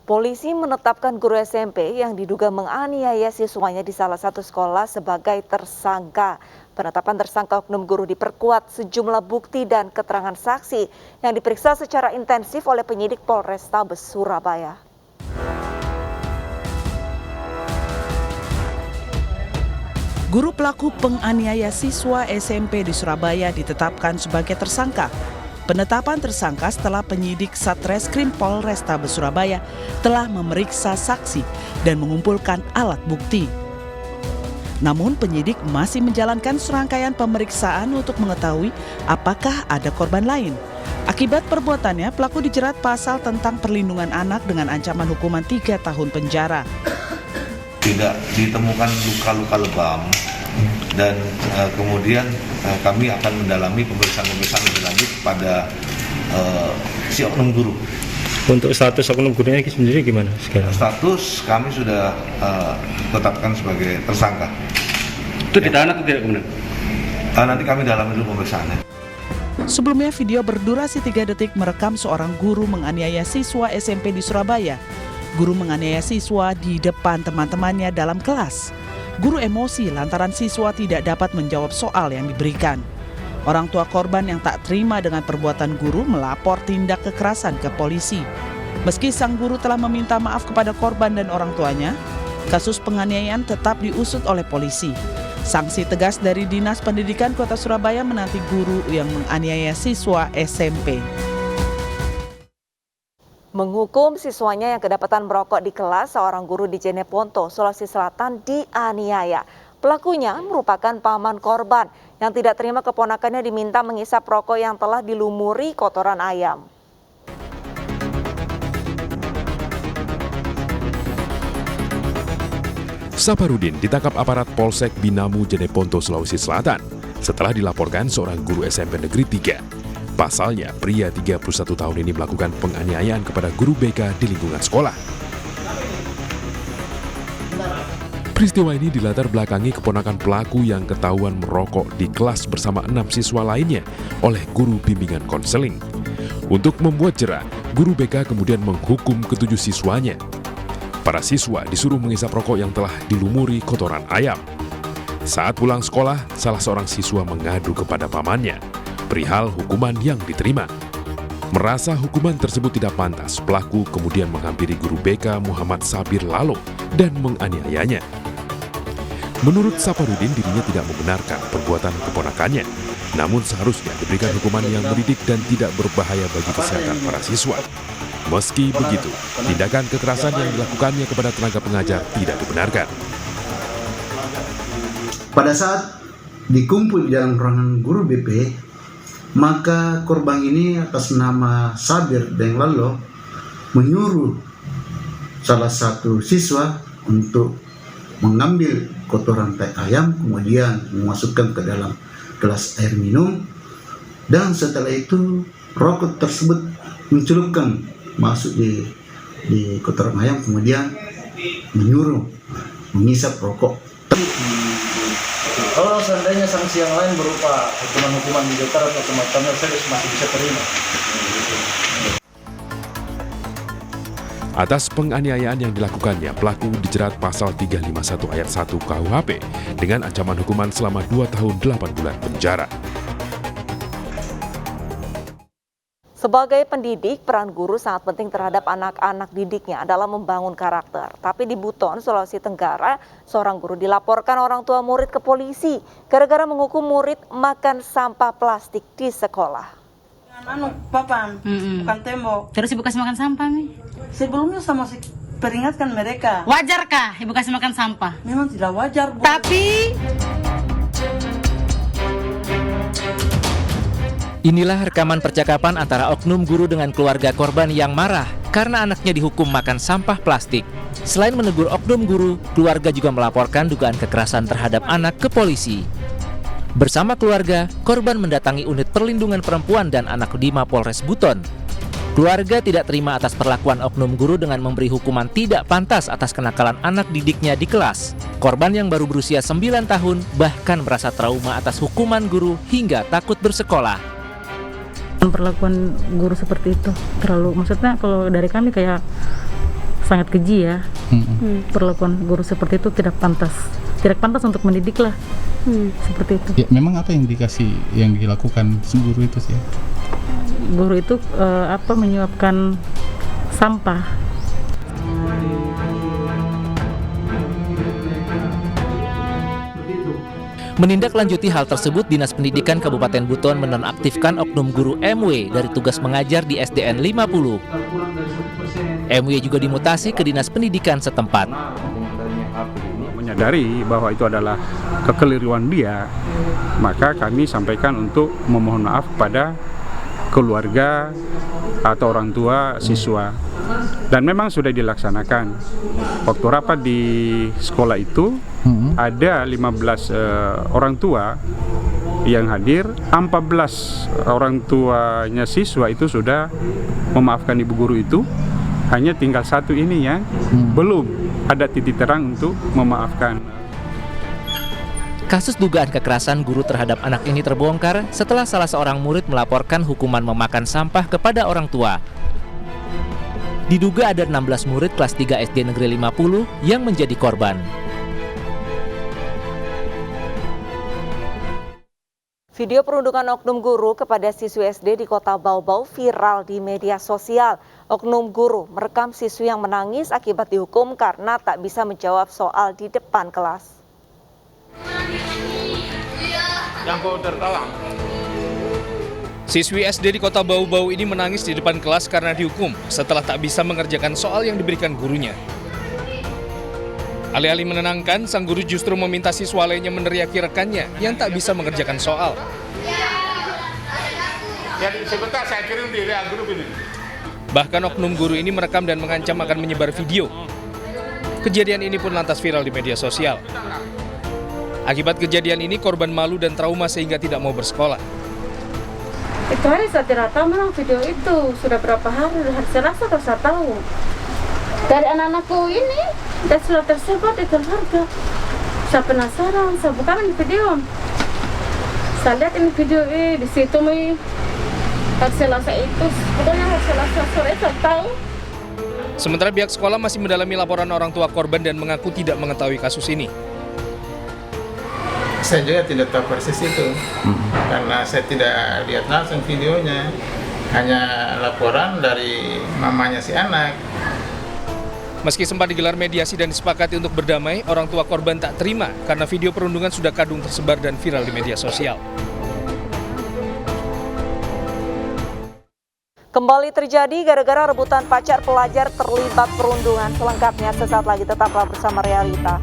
Polisi menetapkan guru SMP yang diduga menganiaya siswanya di salah satu sekolah sebagai tersangka. Penetapan tersangka oknum guru diperkuat sejumlah bukti dan keterangan saksi yang diperiksa secara intensif oleh penyidik Polrestabes Surabaya. Guru pelaku penganiaya siswa SMP di Surabaya ditetapkan sebagai tersangka. Penetapan tersangka setelah penyidik Satreskrim Polrestabes Surabaya telah memeriksa saksi dan mengumpulkan alat bukti. Namun penyidik masih menjalankan serangkaian pemeriksaan untuk mengetahui apakah ada korban lain. Akibat perbuatannya, pelaku dijerat pasal tentang perlindungan anak dengan ancaman hukuman 3 tahun penjara. Tidak ditemukan luka-luka lebam dan kemudian kami akan mendalami pemeriksaan lebih lanjut pada si oknum guru. Untuk status oknum gurunya sendiri gimana sekarang? Status kami sudah tetapkan sebagai tersangka. Itu ditahan atau tidak kemudian? Nanti kami dalami dulu pemeriksaannya. Sebelumnya video berdurasi 3 detik merekam seorang guru menganiaya siswa SMP di Surabaya. Guru menganiaya siswa di depan teman-temannya dalam kelas. Guru emosi lantaran siswa tidak dapat menjawab soal yang diberikan. Orang tua korban yang tak terima dengan perbuatan guru melapor tindak kekerasan ke polisi. Meski sang guru telah meminta maaf kepada korban dan orang tuanya, kasus penganiayaan tetap diusut oleh polisi. Sanksi tegas dari Dinas Pendidikan Kota Surabaya menanti guru yang menganiaya siswa SMP. Menghukum siswanya yang kedapatan merokok di kelas, seorang guru di Jeneponto, Sulawesi Selatan dianiaya. Pelakunya merupakan paman korban yang tidak terima keponakannya diminta menghisap rokok yang telah dilumuri kotoran ayam. Saparudin ditangkap aparat Polsek Binamu Jeneponto, Sulawesi Selatan setelah dilaporkan seorang guru SMP Negeri 3. Pasalnya, pria 31 tahun ini melakukan penganiayaan kepada guru BK di lingkungan sekolah. Peristiwa ini dilatar belakangi keponakan pelaku yang ketahuan merokok di kelas bersama 6 siswa lainnya oleh guru bimbingan konseling. Untuk membuat jera, guru BK kemudian menghukum ke-7 siswanya. Para siswa disuruh menghisap rokok yang telah dilumuri kotoran ayam. Saat pulang sekolah, salah seorang siswa mengadu kepada pamannya perihal hukuman yang diterima. Merasa hukuman tersebut tidak pantas, pelaku kemudian menghampiri guru BK Muhammad Sabir Lalo dan menganiayanya. Menurut Saparudin, dirinya tidak membenarkan perbuatan keponakannya, namun seharusnya diberikan hukuman yang mendidik dan tidak berbahaya bagi kesehatan para siswa. Meski begitu, tindakan kekerasan yang dilakukannya kepada tenaga pengajar tidak dibenarkan. Pada saat dikumpul di dalam ruangan guru BP, maka korban ini atas nama Sabir dan Lalo menyuruh salah satu siswa untuk mengambil kotoran tai ayam, kemudian memasukkan ke dalam gelas air minum, dan setelah itu rokok tersebut mencelupkan masuk di kotoran ayam, kemudian menyuruh menghisap rokok. Kalau seandainya sanksi yang lain berupa hukuman militer atau semacamnya, saya masih bisa terima. Atas penganiayaan yang dilakukannya, pelaku dijerat pasal 351 ayat 1 KUHP dengan ancaman hukuman selama 2 tahun 8 bulan penjara. Sebagai pendidik, peran guru sangat penting terhadap anak-anak didiknya adalah membangun karakter. Tapi di Buton, Sulawesi Tenggara, seorang guru dilaporkan orang tua murid ke polisi gara-gara menghukum murid makan sampah plastik di sekolah. Papan, bukan tembok. Terus ibu kasih makan sampah, Mi? Sebelumnya saya masih peringatkan mereka. Wajarkah ibu kasih makan sampah? Memang tidak wajar, Bu. Tapi inilah rekaman percakapan antara oknum guru dengan keluarga korban yang marah karena anaknya dihukum makan sampah plastik. Selain menegur oknum guru, keluarga juga melaporkan dugaan kekerasan terhadap anak ke polisi. Bersama keluarga, korban mendatangi unit perlindungan perempuan dan anak di Mapolres Buton. Keluarga tidak terima atas perlakuan oknum guru dengan memberi hukuman tidak pantas atas kenakalan anak didiknya di kelas. Korban yang baru berusia 9 tahun bahkan merasa trauma atas hukuman guru hingga takut bersekolah. Perlakuan guru seperti itu terlalu, maksudnya kalau dari kami kayak sangat keji ya. Perlakuan guru seperti itu tidak pantas untuk mendidik lah. Seperti itu. Ya, memang apa yang dilakukan guru itu sih? Guru itu menyuapkan sampah. Menindaklanjuti hal tersebut, Dinas Pendidikan Kabupaten Buton menonaktifkan oknum guru MW dari tugas mengajar di SDN 50. MW juga dimutasi ke Dinas Pendidikan setempat. Menyadari bahwa itu adalah kekeliruan dia, maka kami sampaikan untuk memohon maaf kepada keluarga atau orang tua siswa. Dan memang sudah dilaksanakan. Waktu rapat di sekolah itu ada 15 orang tua yang hadir, 14 orang tuanya siswa itu sudah memaafkan ibu guru itu. Hanya tinggal satu ini yang belum ada titik terang untuk memaafkan. Kasus dugaan kekerasan guru terhadap anak ini terbongkar setelah salah seorang murid melaporkan hukuman memakan sampah kepada orang tua. Diduga ada 16 murid kelas 3 SD Negeri 50 yang menjadi korban. Video perundungan oknum guru kepada siswi SD di Kota Bau-Bau viral di media sosial. Oknum guru merekam siswi yang menangis akibat dihukum karena tak bisa menjawab soal di depan kelas. Siswi SD di Kota Bau-Bau ini menangis di depan kelas karena dihukum setelah tak bisa mengerjakan soal yang diberikan gurunya. Alih-alih menenangkan, sang guru justru meminta siswa lainnya meneriaki rekannya yang tak bisa mengerjakan soal. Bahkan oknum guru ini merekam dan mengancam akan menyebar video. Kejadian ini pun lantas viral di media sosial. Akibat kejadian ini, korban malu dan trauma sehingga tidak mau bersekolah. Itu hari saya tidak tahu memang video itu sudah berapa hari Selasa atau saya tahu. Dari anak-anakku ini dan sudah tersebar di keluarga. Saya penasaran, saya buka ini video. Saya lihat ini video di situ hari Selasa itu, pokoknya hari Selasa sore saya tahu. Sementara pihak sekolah masih mendalami laporan orang tua korban dan mengaku tidak mengetahui kasus ini. Saya juga tidak tahu persis itu, karena saya tidak lihat langsung videonya, hanya laporan dari mamanya si anak. Meski sempat digelar mediasi dan disepakati untuk berdamai, orang tua korban tak terima karena video perundungan sudah kadung tersebar dan viral di media sosial. Kembali terjadi gara-gara rebutan pacar pelajar terlibat perundungan. Selengkapnya sesaat lagi, tetaplah bersama Realita.